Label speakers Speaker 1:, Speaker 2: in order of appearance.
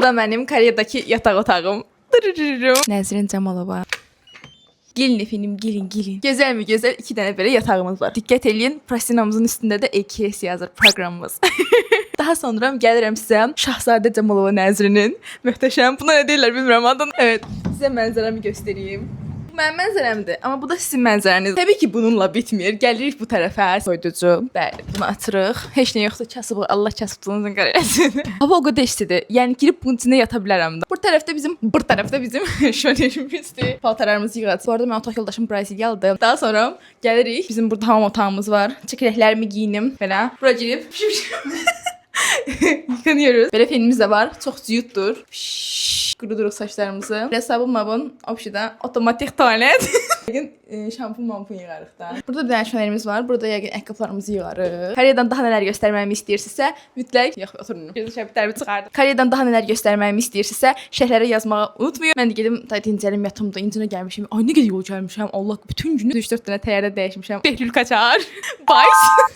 Speaker 1: Bu da mənim Koreyadakı yataq otağım. Nəzrin Camalova. Gelin efendim, gelin. Güzel mi güzel? 2 dənə belə yatağımız var. Diqqət eləyin, prostinamızın üstündə də EKS yazır proqramımız. Daha sonra gəlirəm sizə Şahzadə Camalova Nəzrinin möhtəşəm, buna nə deyirlər bilmirəm adını. Evet, sizə mənzərəmi göstəreyim. Bu mənim mənzərəmdir, amma bu da sizin mənzərəniz. Təbii ki, bununla bitmir. Gəlirik bu tərəfə. Soyuducu. Bəli, bunu açırıq. Heç nə yoxsa kasıbıq. Allah kasıbçılığınızın qarşısını. Hava o qədər istidir. Yəni girib bunun içində yata bilərəm də. Bu tərəfdə bizim şöyləyimizdir. Paltarlarımızı yığacağıq. Bu arada mən otaq yoldaşım Braziliyalıdır. Daha sonra gəlirik. Bizim burada hamam otağımız var. Çəkiləklərimi giyinim belə. Bura girib yıkanıyoruz. Belə fenimiz də var. Çox cüyutdur. Quruduruq saçlarımızı. Sabun opşida otomatik tualet. Yəqin şampun yığarıq da. Burada bir dənə şölərimiz var. Burada yəqin ayaqqabılarımızı yığarıq. Koreyadan daha nələr göstərməyimi istəyirsinizsə, mütləq oturun. Gözəşəbitlərimi çıxardım. Koreyadan daha nələr göstərməyimi istəyirsinizsə, şərhlərə yazmağı unutmayın. Mən də gedim dincəlim yatımda. İncə gəlmişəm. Ay nə qədər yol gəlmişəm. Allah bütün günü 3-4 dənə təyyarə dəyişmişəm. Behlül Qaçar. Bye.